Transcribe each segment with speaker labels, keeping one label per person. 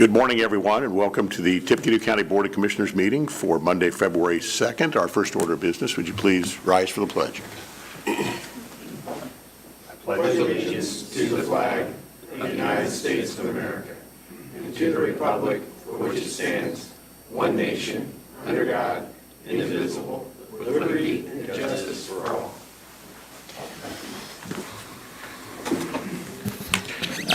Speaker 1: Good morning, everyone, and welcome to the Tippecanoe County Board of Commissioners meeting for Monday, February 2nd. Our first order of business, would you please rise for the pledge?
Speaker 2: I pledge allegiance to the flag of the United States of America and to the republic for which it stands, one nation, under God, indivisible, with liberty and justice for all.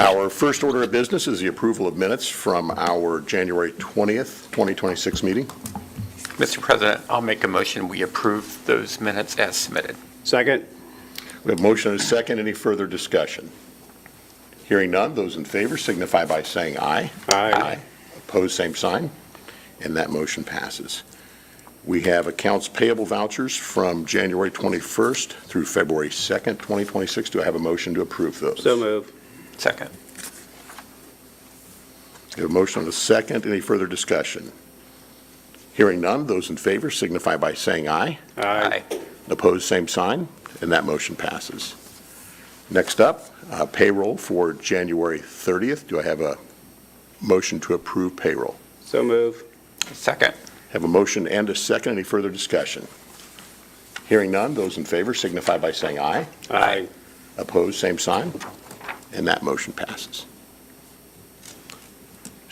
Speaker 1: Our first order of business is the approval of minutes from our January 20th, 2026 meeting.
Speaker 3: Mr. President, I'll make a motion we approve those minutes as submitted.
Speaker 4: Second.
Speaker 1: We have a motion and a second. Any further discussion? Hearing none, those in favor signify by saying aye.
Speaker 4: Aye.
Speaker 1: Opposed, same sign, and that motion passes. We have accounts payable vouchers from January 21st through February 2nd, 2026. Do I have a motion to approve those?
Speaker 4: So move.
Speaker 3: Second.
Speaker 1: We have a motion and a second. Any further discussion? Hearing none, those in favor signify by saying aye.
Speaker 4: Aye.
Speaker 1: Opposed, same sign, and that motion passes. Next up, payroll for January 30th. Do I have a motion to approve payroll?
Speaker 4: So move.
Speaker 3: Second.
Speaker 1: Have a motion and a second. Any further discussion? Hearing none, those in favor signify by saying aye.
Speaker 4: Aye.
Speaker 1: Opposed, same sign, and that motion passes.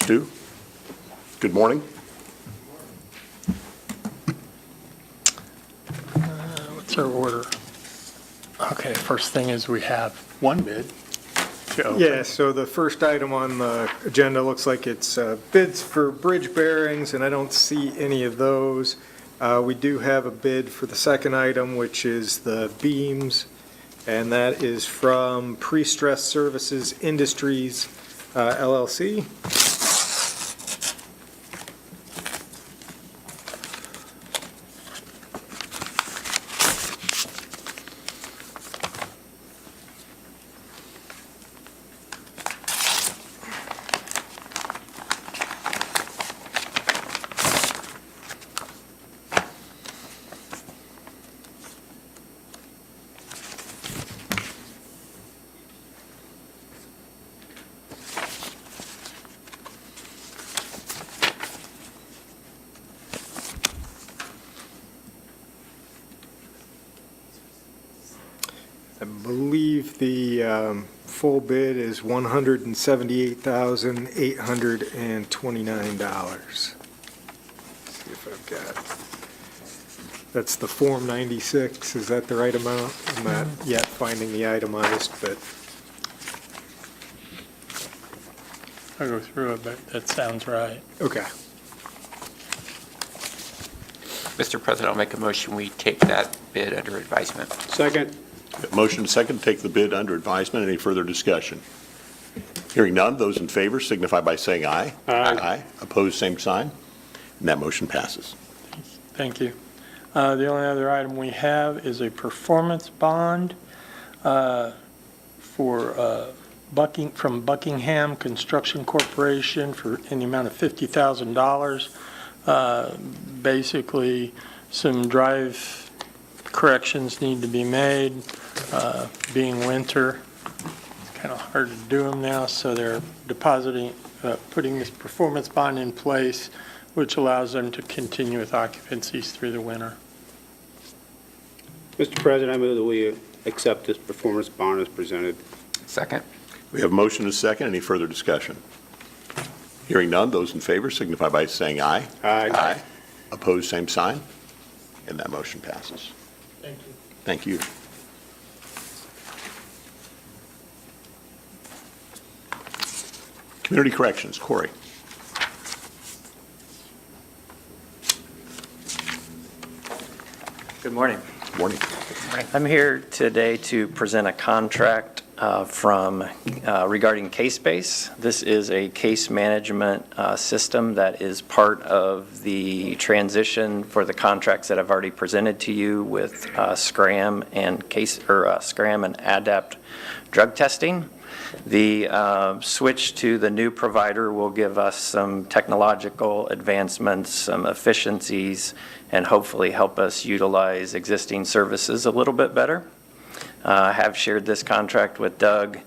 Speaker 1: Stu, good morning.
Speaker 5: What's our order? Okay, first thing is we have one bid to open.
Speaker 6: Yeah, so the first item on the agenda looks like it's bids for bridge bearings, and I don't see any of those. We do have a bid for the second item, which is the beams, and that is from Pre-Stress Services Industries, LLC. I believe the full bid is $178,829. See if I've got, that's the Form 96, is that the right amount? I'm not yet finding the itemized, but
Speaker 5: I'll go through it, but that sounds right.
Speaker 6: okay.
Speaker 3: Mr. President, I'll make a motion we take that bid under advisement.
Speaker 4: Second.
Speaker 1: Motion and second to take the bid under advisement. Any further discussion? Hearing none, those in favor signify by saying aye.
Speaker 4: Aye.
Speaker 1: Opposed, same sign, and that motion passes.
Speaker 5: Thank you. The only other item we have is a performance bond for from Buckingham Construction Corporation in the amount of $50,000. Basically, some drive corrections need to be made. Being winter, it's kind of hard to do them now, so they're putting this performance bond in place, which allows them to continue with occupancies through the winter.
Speaker 4: Mr. President, I move that we accept this performance bond as presented.
Speaker 3: Second.
Speaker 1: We have a motion and a second. Any further discussion? Hearing none, those in favor signify by saying aye.
Speaker 4: Aye.
Speaker 1: Opposed, same sign, and that motion passes.
Speaker 5: Thank you.
Speaker 1: Thank you. Community Corrections, Corey.
Speaker 7: Good morning.
Speaker 1: Morning.
Speaker 7: I'm here today to present a contract regarding CaseBase. This is a case management system that is part of the transition for the contracts that I've already presented to you with Scram and Adapt drug testing. The switch to the new provider will give us some technological advancements, some efficiencies, and hopefully help us utilize existing services a little bit better. I have shared this contract with Doug.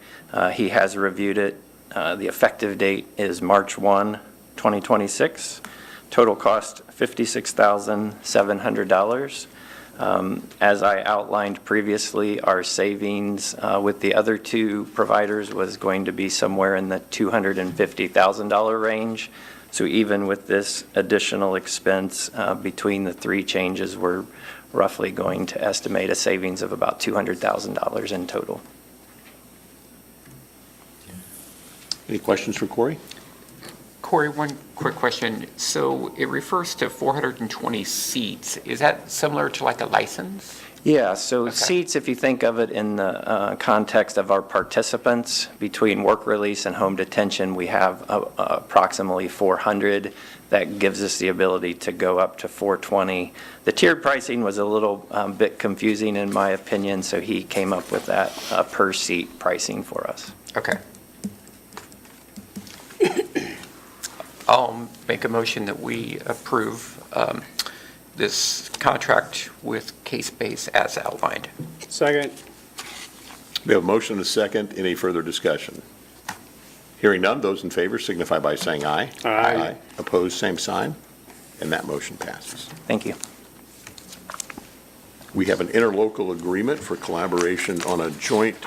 Speaker 7: He has reviewed it The effective date is March 1, 2026. Total cost, $56,700. As I outlined previously, our savings with the other two providers was going to be somewhere in the $250,000 range. So even with this additional expense between the three changes, we're roughly going to estimate a savings of about $200,000 in total.
Speaker 1: Any questions for Corey?
Speaker 3: Corey, one quick question. So it refers to 420 seats. Is that similar to like a license?
Speaker 7: Yeah, so
Speaker 3: Okay.
Speaker 7: seats, if you think of it in the context of our participants, between work release and home detention, we have approximately 400. That gives us the ability to go up to 420. The tiered pricing was a little bit confusing in my opinion, so he came up with that per seat pricing for us.
Speaker 3: Okay. I'll make a motion that we approve this contract with Case-Base as outlined.
Speaker 4: Second.
Speaker 1: We have a motion and a second. Any further discussion? Hearing none, those in favor signify by saying aye.
Speaker 4: Aye.
Speaker 1: Opposed, same sign, and that motion passes.
Speaker 7: Thank you.
Speaker 1: We have an interlocal agreement for collaboration on a joint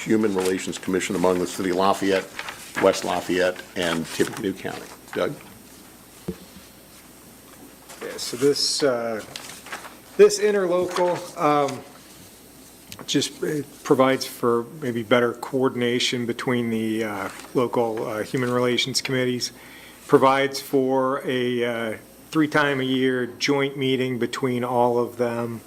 Speaker 1: Human Relations Commission among the City of Lafayette, West Lafayette, and Tippecanoe County. Doug?
Speaker 6: Yeah, so this interlocal just provides for maybe better coordination between the local human relations committees, provides for a 3-time-a-year joint meeting between all of them.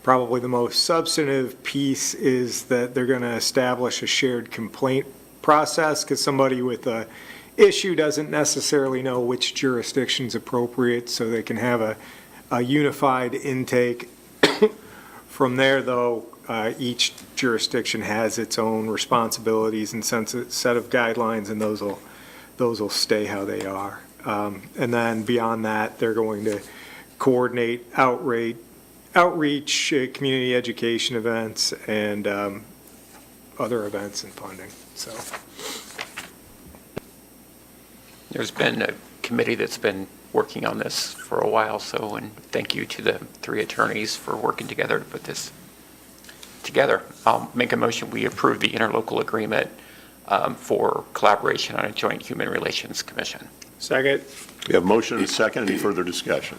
Speaker 6: Probably the most substantive piece is that they're going to establish a shared complaint process, because somebody with a issue doesn't necessarily know which jurisdiction's appropriate, so they can have a unified intake. From there, though, each jurisdiction has its own responsibilities and set of guidelines, and those will stay how they are. And then beyond that, they're going to coordinate outreach, community education events, and other events and funding. So.
Speaker 3: There's been a committee that's been working on this for a while, so, and thank you to the 3 attorneys for working together to put this together. I'll make a motion, we approve the interlocal agreement for collaboration on a joint human relations commission.
Speaker 4: Second.
Speaker 1: We have a motion and a second. Any further discussion?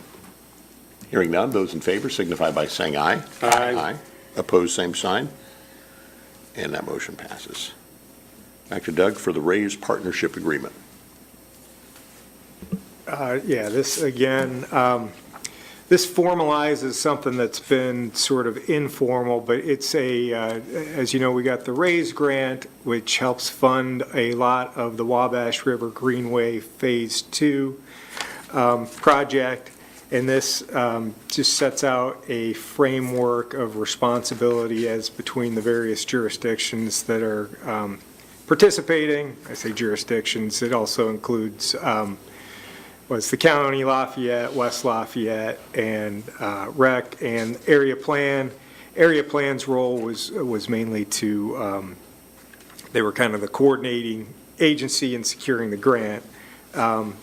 Speaker 1: Hearing none, those in favor signify by saying aye.
Speaker 4: Aye.
Speaker 1: Opposed, same sign, and that motion passes. Back to Doug for the Raise Partnership Agreement.
Speaker 6: Yeah, this again, this formalizes something that's been sort of informal, but it's as you know, we got the RAISE grant, which helps fund a lot of the Wabash River Greenway Phase 2 project. And this just sets out a framework of responsibility as between the various jurisdictions that are participating. I say jurisdictions, it also includes was the county, Lafayette, West Lafayette, and REC, and area plan. Area plan's role was mainly to, they were kind of the coordinating agency in securing the grant. And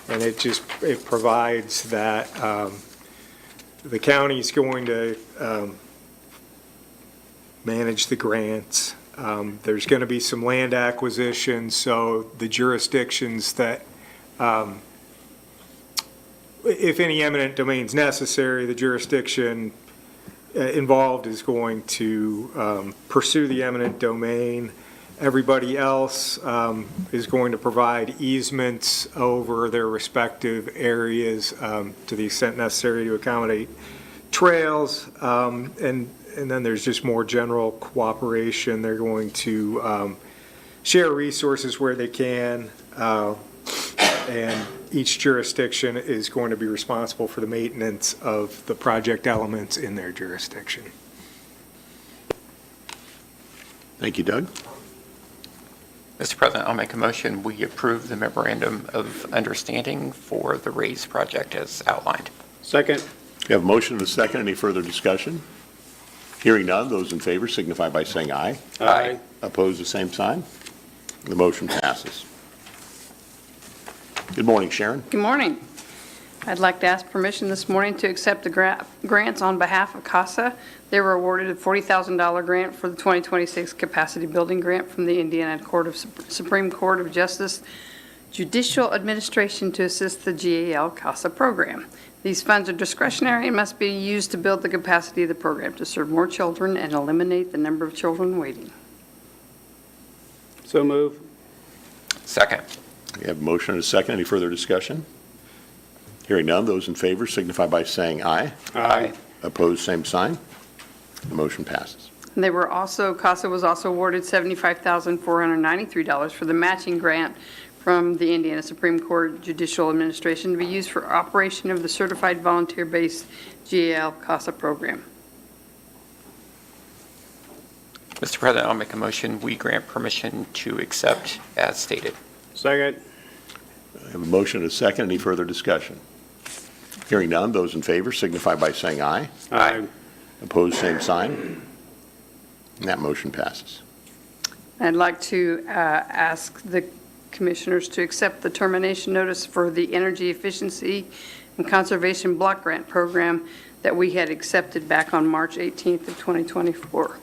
Speaker 6: it provides that the county's going to manage the grants. There's going to be some land acquisition, so the jurisdictions that if any eminent domain's necessary, the jurisdiction involved is going to pursue the eminent domain. Everybody else is going to provide easements over their respective areas to the extent necessary to accommodate trails. And then there's just more general cooperation. They're going to share resources where they can. And each jurisdiction is going to be responsible for the maintenance of the project elements in their jurisdiction.
Speaker 1: Thank you, Doug.
Speaker 3: Mr. President, I'll make a motion, we approve the memorandum of understanding for the RAISE project as outlined.
Speaker 4: Second.
Speaker 1: We have a motion and a second. Any further discussion? Hearing none, those in favor signify by saying aye.
Speaker 3: Aye.
Speaker 1: Opposed, the same sign, The motion passes. Good morning, Sharon.
Speaker 8: Good morning. I'd like to ask permission this morning to accept the grants on behalf of CASA. They were awarded a $40,000 grant for the 2026 Capacity Building Grant from the Indiana Supreme Court of Justice Judicial Administration to assist the GAL CASA program. These funds are discretionary and must be used to build the capacity of the program to serve more children and eliminate the number of children waiting.
Speaker 4: So move.
Speaker 3: Second.
Speaker 1: We have a motion and a second. Any further discussion? Hearing none, those in favor signify by saying aye.
Speaker 3: Aye.
Speaker 1: Opposed, same sign. The motion passes.
Speaker 8: And they were also, CASA was also awarded $75,493 for the matching grant from the Indiana Supreme Court Judicial Administration to be used for operation of the Certified Volunteer-Based GAL CASA program.
Speaker 3: Mr. President, I'll make a motion. We grant permission to accept as stated.
Speaker 4: Second.
Speaker 1: I have a motion and a second. Any further discussion? Hearing none, those in favor signify by saying aye.
Speaker 3: Aye.
Speaker 1: Opposed, same sign. And that motion passes.
Speaker 8: I'd like to ask the commissioners to accept the termination notice for the Energy Efficiency and Conservation Block Grant Program that we had accepted back on March 18th of 2024.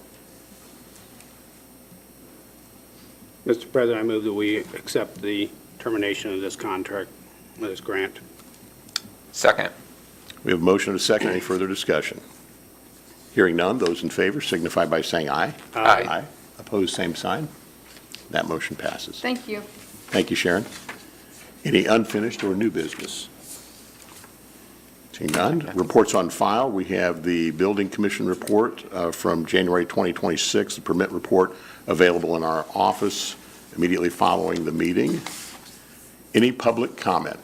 Speaker 4: Mr. President, I move that we accept the termination of this contract, of this grant.
Speaker 3: Second.
Speaker 1: We have a motion and a second. Any further discussion? Hearing none, those in favor signify by saying aye.
Speaker 3: Aye.
Speaker 1: Opposed, same sign. That motion passes.
Speaker 8: Thank you.
Speaker 1: Thank you, Sharon. Any unfinished or new business? Seeing none. Reports on file. We have the Building Commission report from January 2026, the permit report available in our office immediately following the meeting. Any public comment?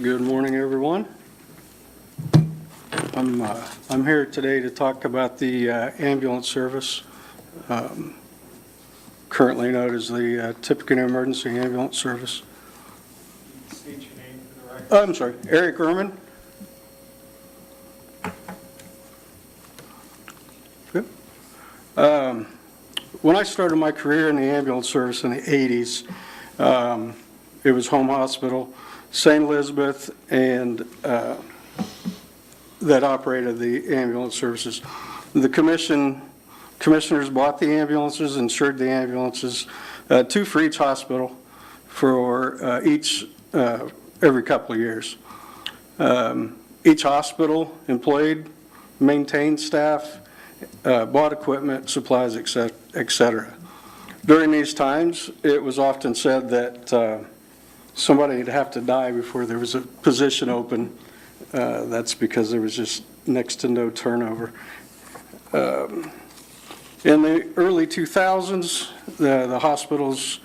Speaker 9: Good morning, everyone. I'm here today to talk about the ambulance service, currently known as the Tippecanoe Emergency Ambulance Service.
Speaker 6: State your name for the record.
Speaker 9: I'm sorry, Eric Ehrman. Good. When I started my career in the ambulance service in the 80s, it was home hospital, St. Elizabeth, and that operated the ambulance services. The commissioners bought the ambulances, insured the ambulances, two for each hospital for every couple of years. Each hospital employed, maintained staff, bought equipment, supplies, et cetera. During these times, it was often said that somebody would have to die before there was a position open. That's because there was just next to no turnover. In the early 2000s, the hospitals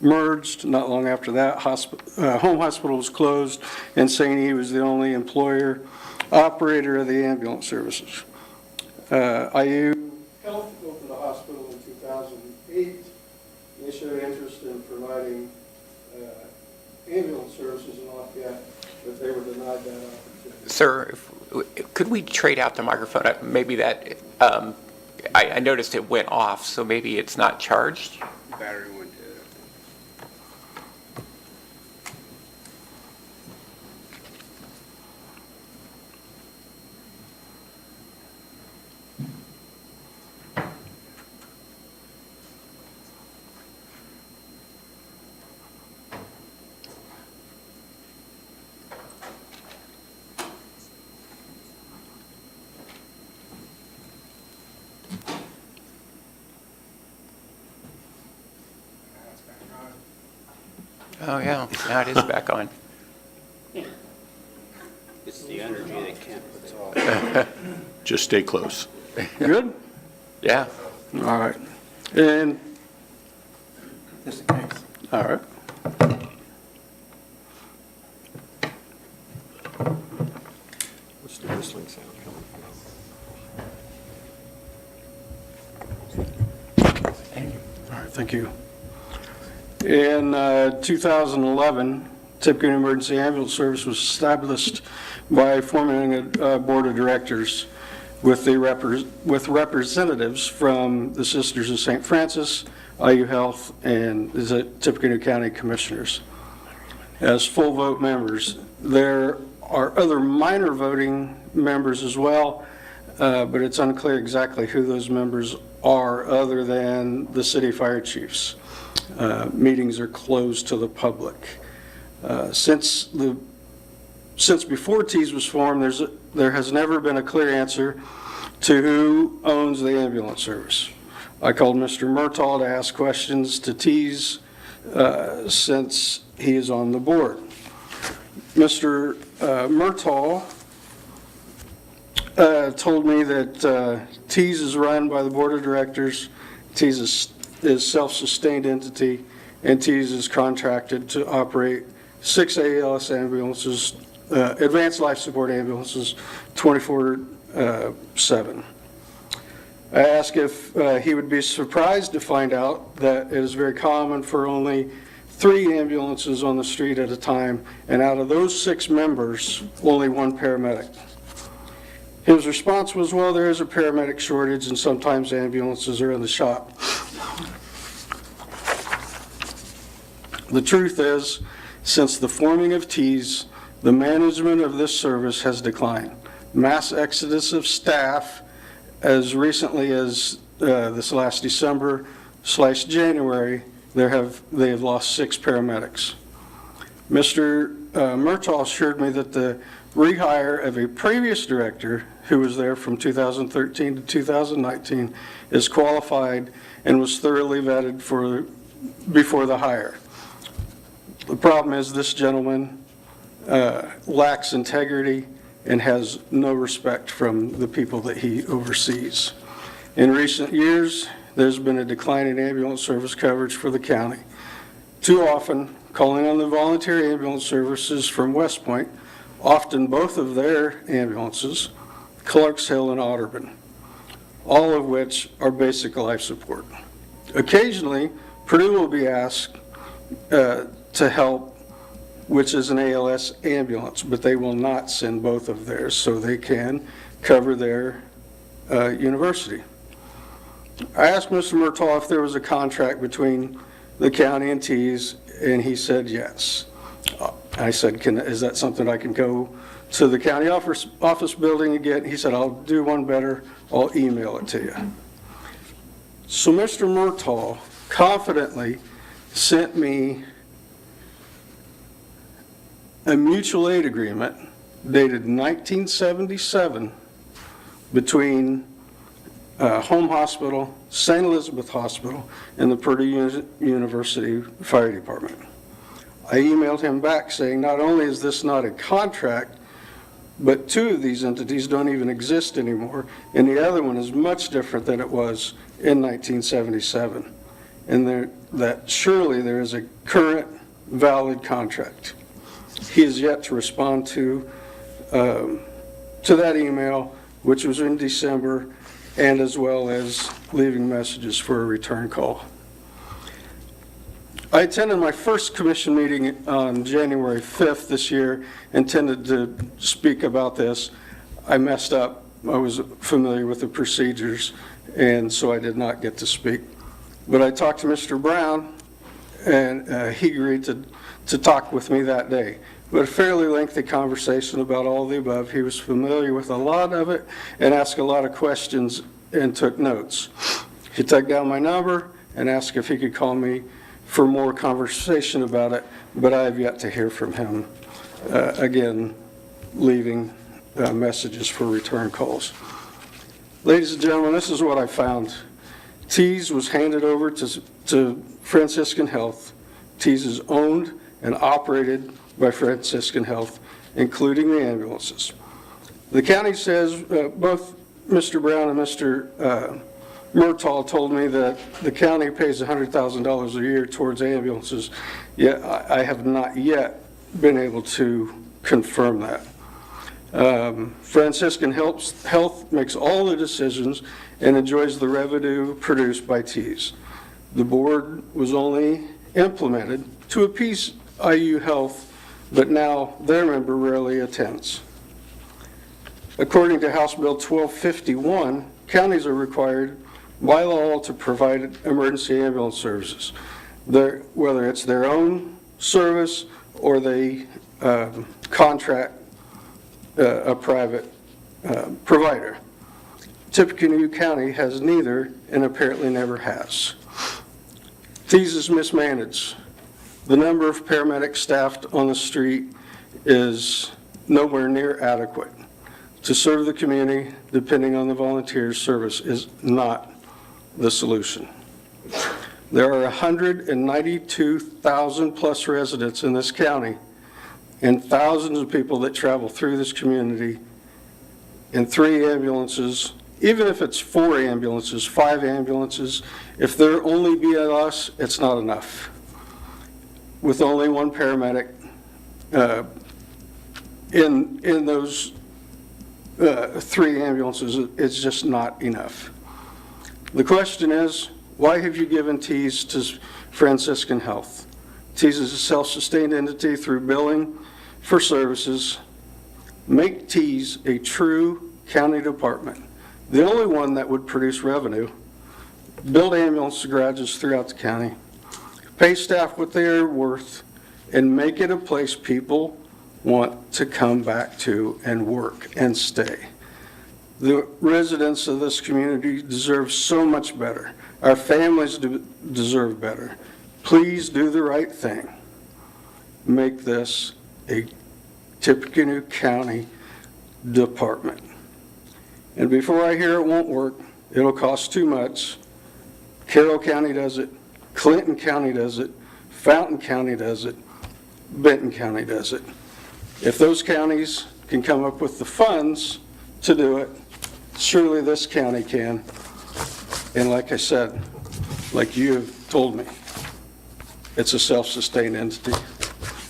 Speaker 9: merged. Not long after that, home hospital was closed, and St. E. was the only operator of the ambulance services. IU Health opened a hospital in 2008. They showed interest in providing ambulance services in Lafayette, but they were denied that opportunity.
Speaker 3: Sir, could we trade out the microphone? Maybe that, I noticed it went off, so maybe it's not charged?
Speaker 4: Battery went dead.
Speaker 3: Oh, yeah, now it is back on.
Speaker 4: It's the energy that can't puts off.
Speaker 1: Just stay close.
Speaker 9: Good?
Speaker 3: Yeah.
Speaker 9: All right. And, all right.
Speaker 1: What's the whistling sound coming from?
Speaker 9: All right, thank you. In 2011, Tippecanoe Emergency Ambulance Service was established by forming a board of directors with representatives from the Sisters of St. Francis, IU Health, and the Tippecanoe County Commissioners as full vote members. There are other minor voting members as well, but it's unclear exactly who those members are other than the city fire chiefs. Meetings are closed to the public. Since before TEAS was formed, there has never been a clear answer to who owns the ambulance service. I called Mr. Murtaugh to ask questions to TEAS since he is on the board. Mr. Murtaugh told me that TEAS is run by the board of directors. TEAS is a self-sustained entity, and TEAS is contracted to operate 6 ALS ambulances, advanced life support ambulances, 24/7. I asked if he would be surprised to find out that it is very common for only 3 ambulances on the street at a time, and out of those 6 members, only 1 paramedic. His response was, well, there is a paramedic shortage and sometimes ambulances are in the shop. The truth is, since the forming of TEAS, the management of this service has declined. Mass exodus of staff as recently as this last December/January, they have lost 6 paramedics. Mr. Murtaugh assured me that the rehire of a previous director who was there from 2013 to 2019 is qualified and was thoroughly vetted before the hire. The problem is this gentleman lacks integrity and has no respect from the people that he oversees. In recent years, there's been a decline in ambulance service coverage for the county. Too often, calling on the volunteer ambulance services from West Point, often both of their ambulances, Clarks Hill and Otterburn, all of which are basic life support. Occasionally, Purdue will be asked to help, which is an ALS ambulance, but they will not send both of theirs so they can cover their university. I asked Mr. Murtaugh if there was a contract between the county and TEAS, and he said yes. I said, is that something I can go to the county office building and get? He said, I'll do one better, I'll email it to you. So Mr. Murtaugh confidently sent me a mutual aid agreement dated 1977 between Home Hospital, St. Elizabeth Hospital, and the Purdue University Fire Department. I emailed him back saying, not only is this not a contract, but 2 of these entities don't even exist anymore, and the other one is much different than it was in 1977, and that surely there is a current valid contract. He has yet to respond to that email, which was in December, and as well as leaving messages for a return call. I attended my first commission meeting on January 5th this year, intended to speak about this. I messed up. I was familiar with the procedures, and so I did not get to speak. But I talked to Mr. Brown, and he agreed to talk with me that day. But a fairly lengthy conversation about all the above. He was familiar with a lot of it and asked a lot of questions and took notes. He took down my number and asked if he could call me for more conversation about it, but I have yet to hear from him. Again, leaving messages for return calls. Ladies and gentlemen, this is what I found. TEAS was handed over to Franciscan Health. TEAS is owned and operated by Franciscan Health, including the ambulances. The county says, both Mr. Brown and Mr. Murtaugh told me that the county pays $100,000 a year towards ambulances, yet I have not yet been able to confirm that. Franciscan Health makes all the decisions and enjoys the revenue produced by TEAS. The board was only implemented to appease IU Health but now their member rarely attends. According to House Bill 1251, counties are required by law to provide emergency ambulance services, whether it's their own service or they contract a private provider. Tippecanoe County has neither and apparently never has. Tees is mismanaged. The number of paramedics staffed on the street is nowhere near adequate. To serve the community, depending on the volunteer service is not the solution. There are 192,000 plus residents in this county and thousands of people that travel through this community, and 3 ambulances, even if it's 4 ambulances, 5 ambulances, if there only be us, it's not enough. With only 1 paramedic in those 3 ambulances, it's just not enough. The question is, why have you given Tees to Franciscan Health? Tees is a self-sustained entity through billing for services. Make Tees a true county department, the only one that would produce revenue, build ambulance garages throughout the county, pay staff what they are worth, and make it a place people want to come back to and work and stay. The residents of this community deserve so much better. Our families deserve better. Please do the right thing. Make this a Tippecanoe County department. And before I hear it won't work, it'll cost too much. Carroll County does it, Clinton County does it, Fountain County does it, Benton County does it. If those counties can come up with the funds to do it, surely this county can. And like I said, like you told me, it's a self-sustained entity.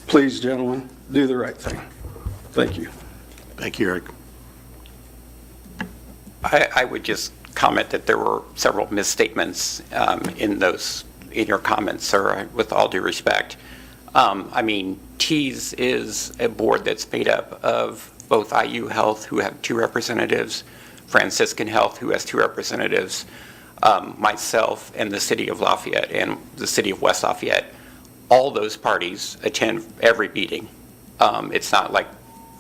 Speaker 9: Please, gentlemen, do the right thing. Thank you.
Speaker 1: Thank you, Eric.
Speaker 3: I would just comment that there were several misstatements in your comments, sir, with all due respect. I mean, TEAS is a board that's made up of both IU Health, who have 2 representatives, Franciscan Health, who has 2 representatives, myself, and the city of Lafayette and the city of West Lafayette. All those parties attend every meeting. It's not like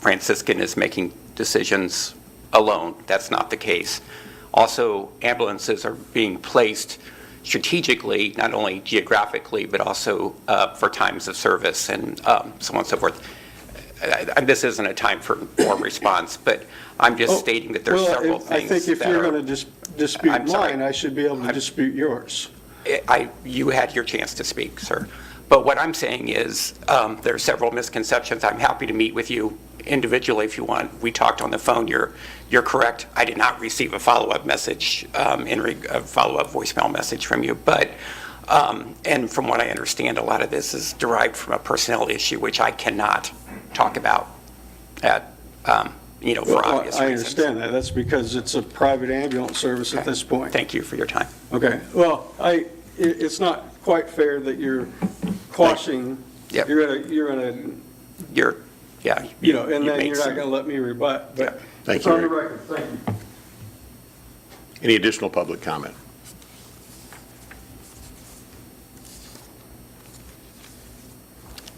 Speaker 3: Franciscan is making decisions alone. That's not the case. Also, ambulances are being placed strategically, not only geographically, but also for times of service and so on and so forth. This isn't a time for more response, but I'm just stating that there's several things.
Speaker 9: I think if you're going to dispute
Speaker 3: I'm sorry.
Speaker 9: mine, I should be able to dispute yours.
Speaker 3: You had your chance to speak, sir. But what I'm saying is there are several misconceptions. I'm happy to meet with you individually if you want. We talked on the phone. You're correct. I did not receive a follow-up message, a follow-up voicemail message from you. But and from what I understand, a lot of this is derived from a personnel issue, which I cannot talk about at for obvious reasons.
Speaker 9: I understand that. That's because it's a private ambulance service at this point.
Speaker 3: Thank you for your time.
Speaker 9: Okay. Well, it's not quite fair that you're quashing.
Speaker 3: Yep.
Speaker 9: You're gonna.
Speaker 3: And
Speaker 9: then
Speaker 3: you're
Speaker 9: you're not going to let me rebut. But
Speaker 1: Thank
Speaker 9: it's
Speaker 1: you,
Speaker 9: on the
Speaker 1: Eric.
Speaker 9: record. Thank you.
Speaker 1: Any additional public comment?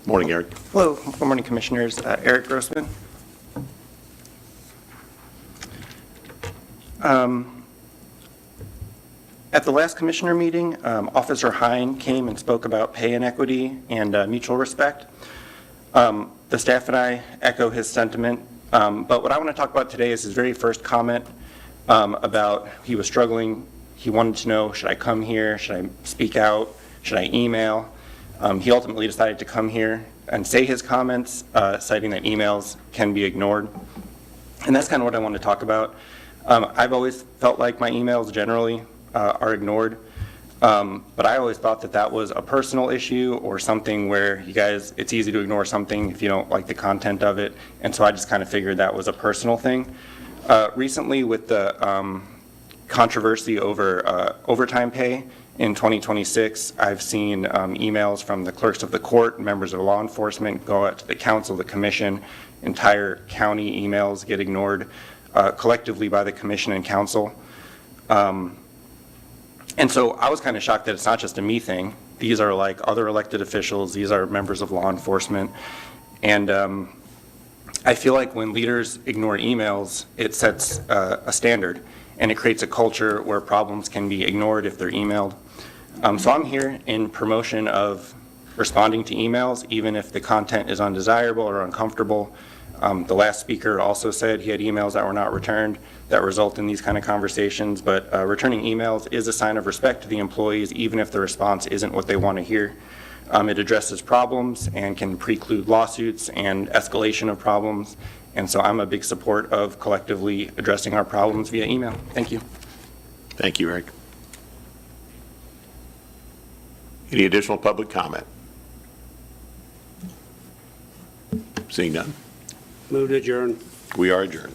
Speaker 1: Morning, Eric.
Speaker 10: Hello, good morning, Commissioners. Eric Grossman. At the last Commissioner meeting, Officer Hine came and spoke about pay inequity and mutual respect. The staff and I echo his sentiment, but what I want to talk about today is his very first comment about he was struggling. He wanted to know, should I come here? Should I speak out? Should I email? He ultimately decided to come here and say his comments, citing that emails can be ignored. And that's kind of what I want to talk about. I've always felt like my emails generally are ignored, but I always thought that that was a personal issue or something where you guys, it's easy to ignore something if you don't like the content of it, and so I just kind of figured that was a personal thing. Recently with the controversy over overtime pay In 2026, I've seen emails from the clerks of the court, members of law enforcement go out to the council, the commission, entire county emails get ignored collectively by the commission and council. And so I was kind of shocked that it's not just a me thing. These are like other elected officials, these are members of law enforcement. And I feel like when leaders ignore emails, it sets a standard and it creates a culture where problems can be ignored if they're emailed. So I'm here in promotion of responding to emails, even if the content is undesirable or uncomfortable. The last speaker also said he had emails that were not returned that result in these kind of conversations, but returning emails is a sign of respect to the employees, even if the response isn't what they want to hear. It addresses problems and can preclude lawsuits and escalation of problems, and so I'm a big support of collectively addressing our problems via email. Thank you.
Speaker 1: Thank you, Eric. Any additional public comment? Seeing none,
Speaker 4: Move to adjourn.
Speaker 1: we are adjourned.